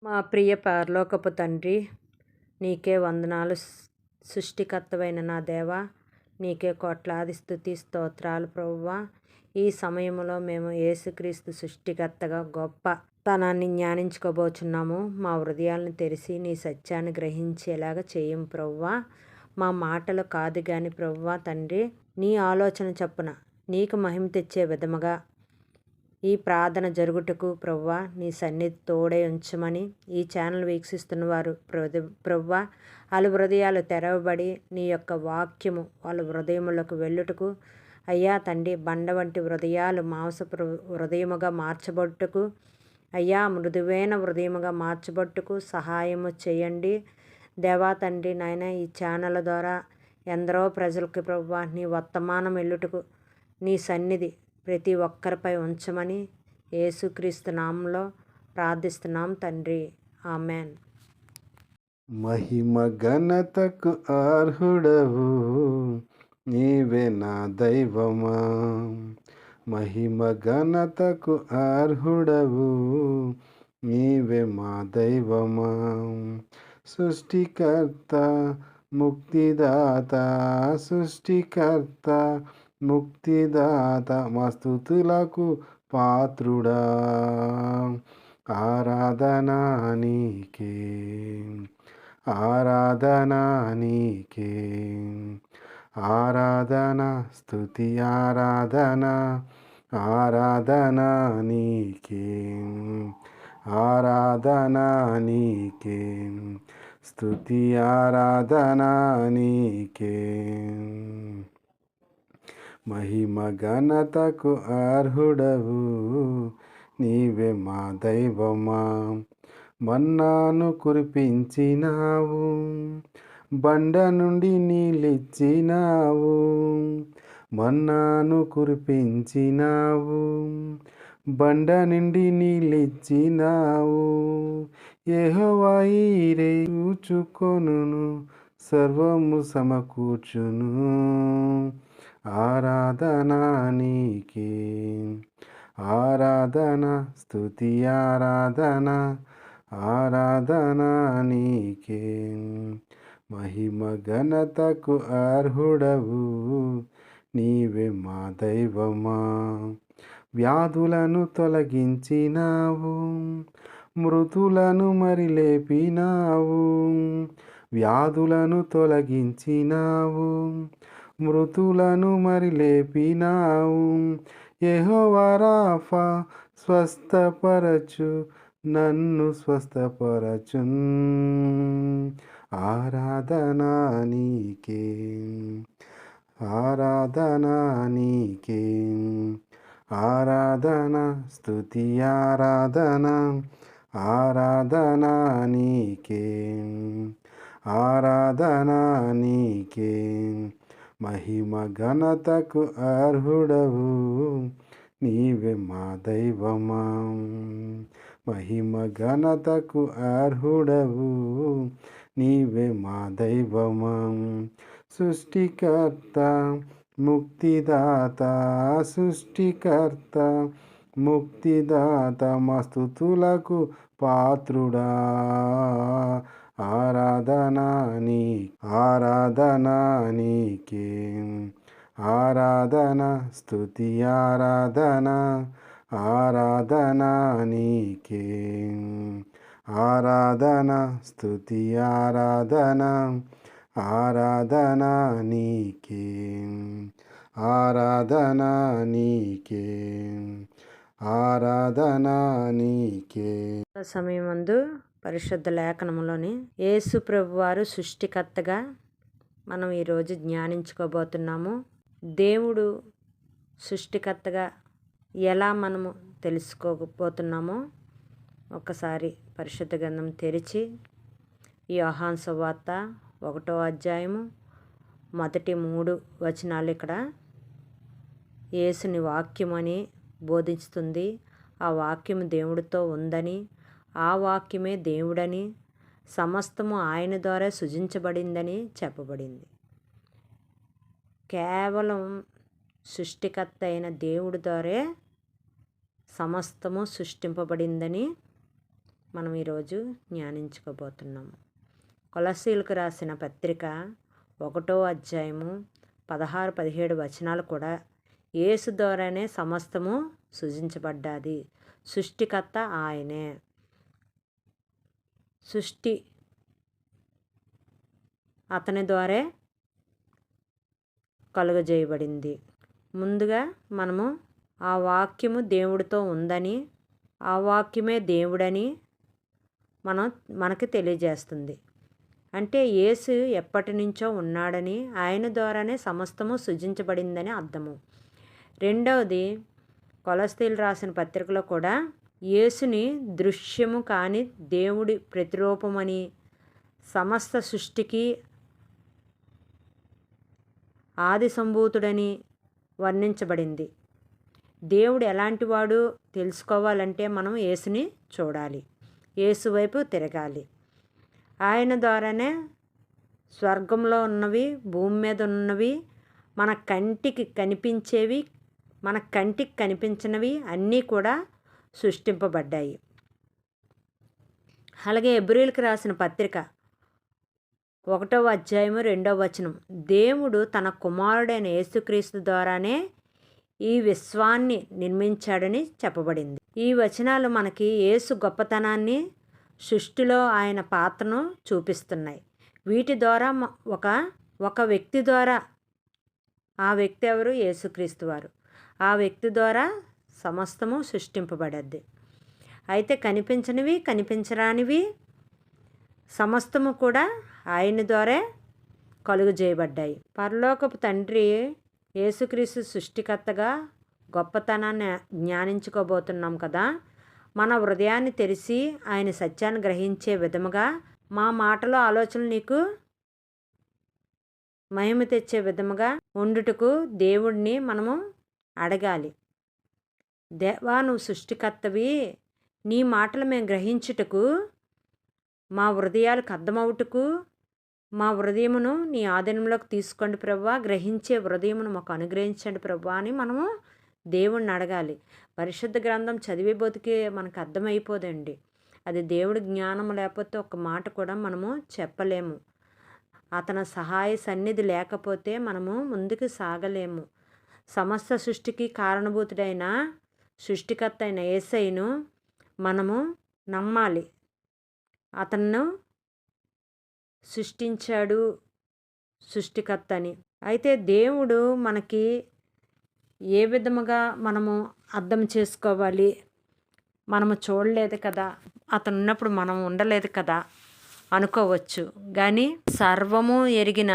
మా ప్రియ పరలోకపు తండ్రి, నీకే వందనాలు. సృష్టికర్తవైన నా దేవా, నీకే కోట్లాది స్తుతి స్తోత్రాలు ప్రభువా. ఈ సమయంలో మేము యేసుక్రీస్తు సృష్టికర్తగా గొప్ప తనాన్ని జ్ఞానించుకోబోచున్నాము. మా హృదయాలను తెరిచి నీ సత్యాన్ని గ్రహించేలాగా చేయం ప్రభువా. మా మాటలు కాదు కానీ ప్రభువా తండ్రి, నీ ఆలోచన చొప్పున నీకు మహిమ తెచ్చే విధముగా ఈ ప్రార్థన జరుగుటకు ప్రభువా నీ సన్నిధి తోడే ఉంచమని ఈ ఛానల్ వీక్షిస్తున్న వారు ప్రభువా వాళ్ళ హృదయాలు తెరవబడి నీ యొక్క వాక్యము వాళ్ళ హృదయములకు వెళ్ళుటకు అయ్యా తండ్రి, బండ వంటి హృదయాలు మాంసపు హృదయముగా మార్చబట్టుకు అయ్యా మృదువైన హృదయముగా మార్చబట్టుకు సహాయము చేయండి దేవా తండ్రి. నాయన ఈ ఛానల్ ద్వారా ఎందరో ప్రజలకు ప్రభువా నీ వర్తమానం వెళ్ళుటకు నీ సన్నిధి ప్రతి ఒక్కరిపై ఉంచమని యేసుక్రీస్తు నామంలో ప్రార్థిస్తున్నాం తండ్రి, ఆమెన్. మహిమ ఘనతకు అర్హుడవు నీవే నా దైవమా. మహిమ ఘనతకు అర్హుడవు నీవే మా దైవమా. సృష్టికర్త ముక్తిదాత, సృష్టికర్త ముక్తిదాత, మా స్తుతులకు పాత్రుడా. ఆరాధనా నీకే, ఆరాధనా నీకే, ఆరాధన స్తుతి ఆరాధన, ఆరాధనా నీకే, ఆరాధనా నీకే, స్తుతి ఆరాధనా నీకే. మహిమ ఘనతకు అర్హుడవు నీవే మా దైవమా. మన్నాను కురిపించినావు, బండ నుండి నీళ్ళిచ్చినావు. మన్నాను కురిపించినావు, బండ నుండి నీళ్ళిచ్చినావు. యెహోవా ఈరే చూచుకొనును, సర్వము సమకూర్చును. ఆరాధనా నీకే, ఆరాధన స్తుతి ఆరాధన, ఆరాధనా నీకే. మహిమ ఘనతకు అర్హుడవు నీవే మా దైవమా. వ్యాధులను తొలగించినావు, మృతులను మరి లేపినావు. వ్యాధులను తొలగించినావు, మృతులను మరి లేపినావు. యెహోవా రాఫా స్వస్థపరచు, నన్ను స్వస్థపరచున్. ఆరాధనా నీకే, ఆరాధనా నీకే, ఆరాధన స్తుతి ఆరాధన, ఆరాధనా నీకే, ఆరాధనా నీకే. మహిమ ఘనతకు అర్హుడవు నీవే మా దైవమా. మహిమ ఘనతకు అర్హుడవు నీవే మా దైవమా. సృష్టికర్త ముక్తిదాత, సృష్టికర్త ముక్తిదాత, మా స్తుతులకు పాత్రుడా. ఆరాధనా నీ, ఆరాధనా నీకే, ఆరాధన స్తుతి ఆరాధన, ఆరాధనా నీకే, ఆరాధన స్తుతి ఆరాధన, ఆరాధనా నీకే, ఆరాధనా నీకే, ఆరాధనా నీకే. సమయమందు పరిశుద్ధ లేఖనములోని యేసు ప్రభువారు సృష్టికర్తగా మనం ఈరోజు జ్ఞానించుకోబోతున్నాము. దేవుడు సృష్టికర్తగా ఎలా మనము తెలుసుకోబోతున్నామో ఒకసారి పరిశుద్ధ గ్రంథం తెరిచి యోహాను సువార్త 1వ అధ్యాయము మొదటి 3 వచనాలు ఇక్కడ యేసుని వాక్యం అని బోధిస్తుంది. ఆ వాక్యము దేవుడితో ఉందని, ఆ వాక్యమే దేవుడని, సమస్తము ఆయన ద్వారా సృజించబడిందని చెప్పబడింది. కేవలం సృష్టికర్త అయిన దేవుడి ద్వారా సమస్తము సృష్టింపబడిందని మనం ఈరోజు ధ్యానించుకోబోతున్నాము. కొలస్సీలకు రాసిన పత్రిక 1వ అధ్యాయము 16-17 వచనాలు కూడా యేసు ద్వారానే సమస్తము సృజించబడ్డాది. సృష్టికర్త ఆయనే. సృష్టి అతని ద్వారే కలుగజేయబడింది. ముందుగా మనము ఆ వాక్యము దేవుడితో ఉందని, ఆ వాక్యమే దేవుడని మనకి తెలియజేస్తుంది. అంటే యేసు ఎప్పటి నుంచో ఉన్నాడని, ఆయన ద్వారానే సమస్తము సృజించబడిందని అర్థము. రెండవది, కొలస్సీలు రాసిన పత్రికలో కూడా యేసుని దృశ్యము కాని దేవుడి ప్రతిరూపమని, సమస్త సృష్టికి ఆది సంభూతుడని వర్ణించబడింది. దేవుడు ఎలాంటివాడు తెలుసుకోవాలంటే మనం యేసుని చూడాలి, యేసు వైపు తిరగాలి. ఆయన ద్వారానే స్వర్గంలో ఉన్నవి, భూమి మీద ఉన్నవి, మన కంటికి కనిపించేవి, మన కంటికి కనిపించినవి అన్నీ కూడా సృష్టింపబడ్డాయి. అలాగే హెబ్రీయులకు రాసిన పత్రిక 1వ అధ్యాయము 2వ వచనం, దేవుడు తన కుమారుడైన యేసుక్రీస్తు ద్వారానే ఈ విశ్వాన్ని నిర్మించాడని చెప్పబడింది. ఈ వచనాలు మనకి యేసు గొప్పతనాన్ని, సృష్టిలో ఆయన పాత్రను చూపిస్తున్నాయి. వీటి ద్వారా ఒక వ్యక్తి ద్వారా, ఆ వ్యక్తి ఎవరు? యేసుక్రీస్తు వారు. ఆ వ్యక్తి ద్వారా సమస్తము సృష్టింపబడద్ది. అయితే కనిపించనివి, కనిపించరానివి సమస్తము కూడా ఆయన ద్వారే కలుగజేయబడ్డాయి. పరలోకపు తండ్రి యేసుక్రీస్తు సృష్టికర్తగా గొప్పతనాన్ని జ్ఞానించుకోబోతున్నాం కదా. మన హృదయాన్ని తెరిచి ఆయన సత్యాన్ని గ్రహించే విధముగా, మా మాటలు ఆలోచనలు నీకు మహిమ తెచ్చే విధముగా ఉండుటకు దేవుడిని మనము అడగాలి. దేవా, నువ్వు సృష్టికర్తవి, నీ మాటలు మేము గ్రహించుటకు, మా హృదయాలకు అర్థమవుటకు, మా హృదయమును నీ ఆధీనంలోకి తీసుకోండి ప్రభువా, గ్రహించే హృదయమును మాకు అనుగ్రహించండి ప్రభువా అని మనము దేవుణ్ణి అడగాలి. పరిశుద్ధ గ్రంథం చదివే బోతికి మనకు అర్థమైపోదండి. అది దేవుడి జ్ఞానం లేకపోతే ఒక మాట కూడా మనము చెప్పలేము. అతని సహాయ సన్నిధి లేకపోతే మనము ముందుకు సాగలేము. సమస్త సృష్టికి కారణభూతుడైన సృష్టికర్త అయిన యేసయ్యను మనము నమ్మాలి. అతను సృష్టించాడు సృష్టికర్త అని. అయితే దేవుడు మనకి ఏ విధముగా మనము అర్థం చేసుకోవాలి? మనము చూడలేదు కదా, అతను ఉన్నప్పుడు మనం ఉండలేదు కదా అనుకోవచ్చు. కానీ సర్వము ఎరిగిన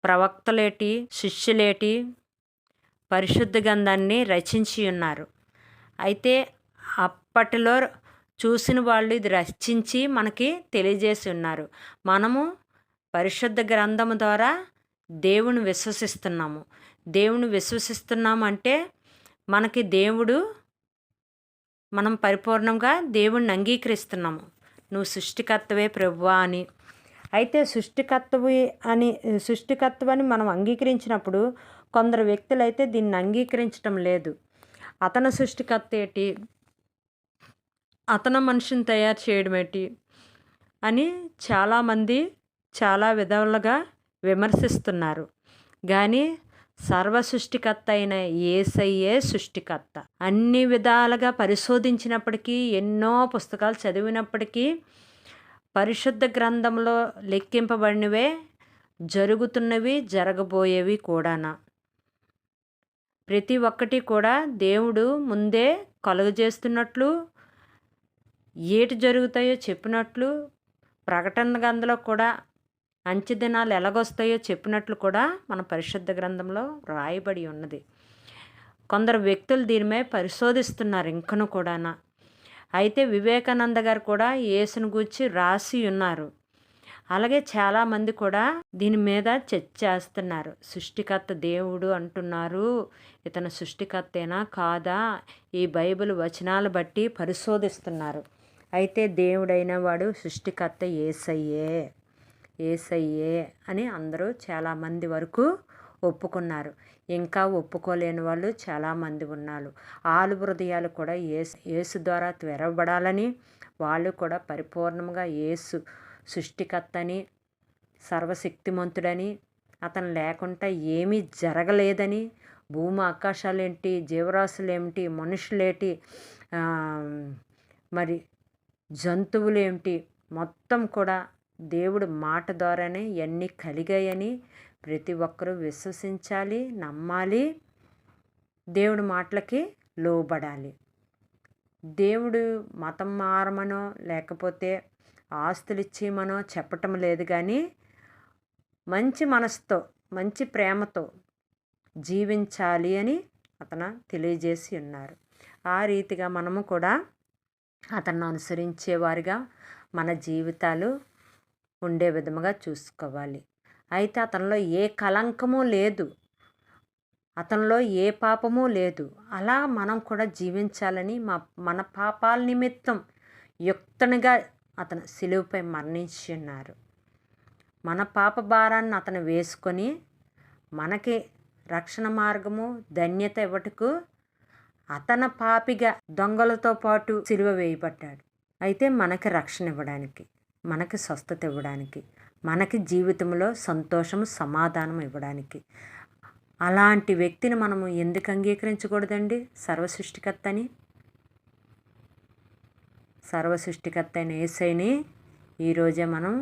ప్రవక్తలేటి, శిష్యులేటి పరిశుద్ధ గ్రంథాన్ని రచించి ఉన్నారు. అయితే అప్పటిలో చూసిన వాళ్ళు ఇది రచించి మనకి తెలియజేసి ఉన్నారు. మనము పరిశుద్ధ గ్రంథము ద్వారా దేవుని విశ్వసిస్తున్నాము. దేవుని విశ్వసిస్తున్నాము అంటే మనకి మనం పరిపూర్ణంగా దేవుణ్ణి అంగీకరిస్తున్నాము. నువ్వు సృష్టికర్తవే ప్రభువా అని. అయితే సృష్టికర్తవని మనం అంగీకరించినప్పుడు కొందరు వ్యక్తులు అయితే దీన్ని అంగీకరించడం లేదు. అతను సృష్టికర్త ఏంటి, అతను మనిషిని తయారు చేయడం ఏంటి అని చాలామంది చాలా విధాలుగా విమర్శిస్తున్నారు. కానీ సర్వ సృష్టికర్త అయిన యేసయ్యే సృష్టికర్త. అన్ని విధాలుగా పరిశోధించినప్పటికీ, ఎన్నో పుస్తకాలు చదివినప్పటికీ పరిశుద్ధ గ్రంథంలో లెక్కింపబడినవే జరుగుతున్నవి, జరగబోయేవి కూడానా. ప్రతి ఒక్కటి కూడా దేవుడు ముందే కలుగజేస్తున్నట్లు, ఏటి జరుగుతాయో చెప్పినట్లు, ప్రకటన గ్రంథంలో కూడా అంచె దినాలు ఎలాగొస్తాయో చెప్పినట్లు కూడా మన పరిశుద్ధ గ్రంథంలో రాయబడి ఉన్నది. కొందరు వ్యక్తులు దీనిపై పరిశోధిస్తున్నారు ఇంకను కూడానా. అయితే వివేకానంద గారు కూడా యేసుని గూర్చి రాసి ఉన్నారు. అలాగే చాలామంది కూడా దీని మీద చర్చ చేస్తున్నారు. సృష్టికర్త దేవుడు అంటున్నారు, ఇతను సృష్టికర్తేనా కాదా, ఈ బైబిల్ వచనాలు బట్టి పరిశోధిస్తున్నారు. అయితే దేవుడైన వాడు సృష్టికర్త యేసయ్యే అని అందరూ చాలామంది వరకు ఒప్పుకున్నారు. ఇంకా ఒప్పుకోలేని వాళ్ళు చాలామంది ఉన్నారు. వాళ్ళ హృదయాలు కూడా యేసు ద్వారా తెరవబడాలని, వాళ్ళు కూడా పరిపూర్ణంగా యేసు సృష్టికర్తని, సర్వశక్తిమంతుడని, అతను లేకుండా ఏమీ జరగలేదని, భూమి ఆకాశాలేంటి, జీవరాశులేమిటి, మనుషులేంటి, మరి జంతువులేమిటి, మొత్తం కూడా దేవుడు మాట ద్వారానే ఇవన్నీ కలిగాయని ప్రతి ఒక్కరూ విశ్వసించాలి, నమ్మాలి, దేవుడి మాటలకి లోబడాలి. దేవుడు మతం మారమనో లేకపోతే ఆస్తులు ఇచ్చేయమనో చెప్పటం లేదు, కానీ మంచి మనసుతో, మంచి ప్రేమతో జీవించాలి అని అతను తెలియజేసి ఉన్నారు. ఆ రీతిగా మనము కూడా అతన్ని అనుసరించేవారిగా మన జీవితాలు ఉండే విధముగా చూసుకోవాలి. అయితే అతనిలో ఏ కళంకము లేదు, అతనిలో ఏ పాపము లేదు. అలా మనం కూడా జీవించాలని మన పాపాల నిమిత్తం యుక్తనిగా అతను సిలువపై మరణించి ఉన్నారు. మన పాప భారాన్ని అతను వేసుకొని మనకి రక్షణ మార్గము, ధన్యత ఇవ్వటకు అతను పాపిగా దొంగలతో పాటు సిలువ వేయబడ్డాడు. అయితే మనకి రక్షణ ఇవ్వడానికి, మనకి స్వస్థత ఇవ్వడానికి, మనకి జీవితంలో సంతోషము, సమాధానం ఇవ్వడానికి. అలాంటి వ్యక్తిని మనము ఎందుకు అంగీకరించకూడదండి? సర్వసృష్టికర్త అయిన యేసయ్యని ఈరోజే మనం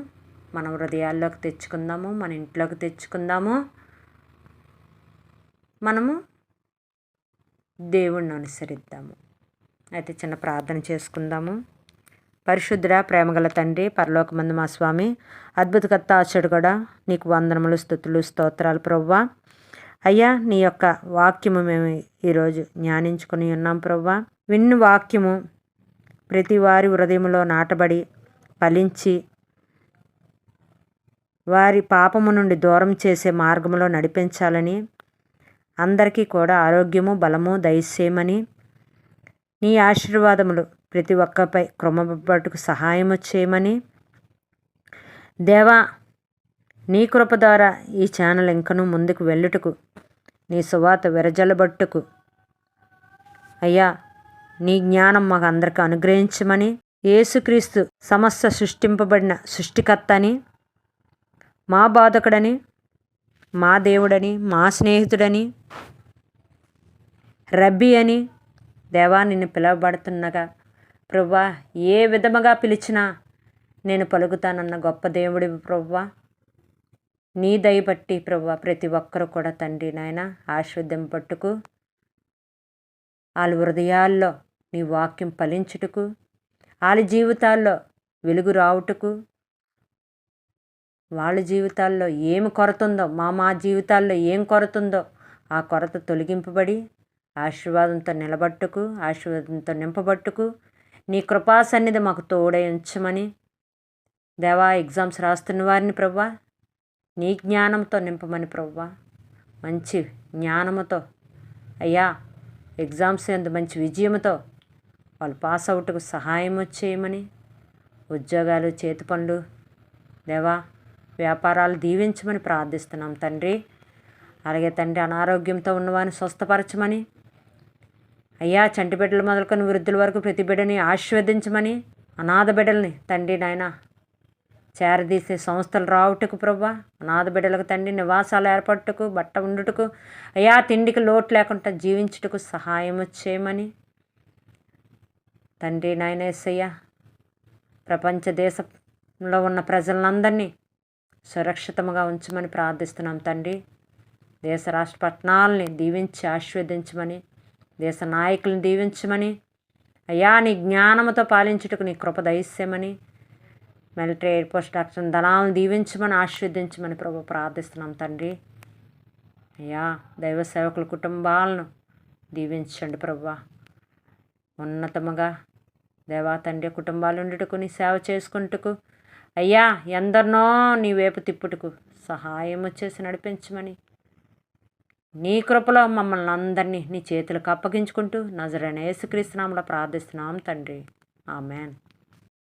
మన హృదయాల్లోకి తెచ్చుకుందాము, మన ఇంట్లోకి తెచ్చుకుందాము. మనము దేవుణ్ణి అనుసరిద్దాము. అయితే చిన్న ప్రార్థన చేసుకుందాము. పరిశుద్ధుడా, ప్రేమగల తండ్రి, పరలోకమందు మా స్వామి, అద్భుతకర్త, ఆశ్చర్యుడు కూడా నీకు వందనములు, స్తుతులు, స్తోత్రాలు ప్రభువా. అయ్యా, నీ యొక్క వాక్యము మేము ఈరోజు ధ్యానించుకొని ఉన్నాం ప్రభువా. విన్న వాక్యము ప్రతి వారి హృదయంలో నాటబడి ఫలించి వారి పాపము నుండి దూరం చేసే మార్గంలో నడిపించాలని, అందరికీ కూడా ఆరోగ్యము, బలము దయచేయమని, నీ ఆశీర్వాదములు ప్రతి ఒక్కరిపై క్రమబట్టుకు సహాయము చేయమని, దేవా నీ కృప ద్వారా ఈ ఛానల్ ఇంకనూ ముందుకు వెళ్ళుటకు, నీ సువార్త విరజలబట్టుకు అయ్యా నీ జ్ఞానం మాకు అందరికీ అనుగ్రహించమని, యేసుక్రీస్తు సమస్త సృష్టింపబడిన సృష్టికర్త అని, మా బాధకుడని, మా దేవుడని, మా స్నేహితుడని, రబ్బీ అని దేవా నిన్ను పిలువబడుతున్నగా ప్రభువా, ఏ విధముగా పిలిచినా నేను పలుకుతానన్న గొప్ప దేవుడివి ప్రభువా. నీ దయ బట్టి ప్రభువా ప్రతి ఒక్కరు కూడా తండ్రి నాయన ఆశీర్వదింపట్టుకు, వాళ్ళ హృదయాల్లో నీ వాక్యం ఫలించుటకు, వాళ్ళ జీవితాల్లో వెలుగు రావుటకు, వాళ్ళ జీవితాల్లో ఏమి కొరత ఉందో, మా జీవితాల్లో ఏం కొరత ఉందో ఆ కొరత తొలగింపబడి ఆశీర్వాదంతో నిలబట్టుకు, ఆశీర్వాదంతో నింపబట్టుకు, నీ కృపా సన్నిధి మాకు తోడై ఉంచమని దేవా, ఎగ్జామ్స్ రాస్తున్న వారిని ప్రభువా నీ జ్ఞానంతో నింపమని ప్రభువా, మంచి జ్ఞానముతో అయ్యా ఎగ్జామ్స్ ఎందు మంచి విజయంతో వాళ్ళు పాస్ అవుట్కు సహాయం చేయమని, ఉద్యోగాలు, చేతి పనులు దేవా వ్యాపారాలు దీవించమని ప్రార్థిస్తున్నాం తండ్రి. అలాగే తండ్రి అనారోగ్యంతో ఉన్నవారిని స్వస్థపరచమని, అయ్యా చంటి బిడ్డలు మొదలుకొని వృద్ధుల వరకు ప్రతి బిడ్డని ఆశీర్వదించమని, అనాథ బిడ్డల్ని తండ్రి నాయన చేరదీసే సంస్థలు రావుటకు ప్రభువా, అనాథ బిడ్డలకు తండ్రి నివాసాలు ఏర్పట్టుకు, బట్ట ఉండుటకు, అయ్యా తిండికి లోటు లేకుండా జీవించుటకు సహాయం చేయమని తండ్రి నాయన యేసయ్య ప్రపంచ దేశంలో ఉన్న ప్రజలందరినీ సురక్షితంగా ఉంచమని ప్రార్థిస్తున్నాం తండ్రి. దేశ రాష్ట్ర పట్టణాలని దీవించి ఆశీర్వదించమని, దేశ నాయకులను దీవించమని, అయ్యా నీ జ్ఞానంతో పాలించుటకు నీ కృప దయచేయమని, మిలిటరీ ఎయిర్ పోస్ట్ రక్షణ దళాలను దీవించమని ఆశీర్వదించమని ప్రభు ప్రార్థిస్తున్నాం తండ్రి. అయ్యా దైవ సేవకుల కుటుంబాలను దీవించండి ప్రభువా. ఉన్నతముగా దేవా తండ్రి కుటుంబాలు ఉండుటకు, నీ సేవ చేసుకుంటుకు, అయ్యా ఎందరినో నీ వైపు తిప్పుటకు సహాయం చేసి నడిపించమని, నీ కృపలో మమ్మల్ని అందరినీ నీ చేతులకు అప్పగించుకుంటూ నజరైన యేసుక్రీస్తు నామములో ప్రార్థిస్తున్నాం తండ్రి. ఆమెన్.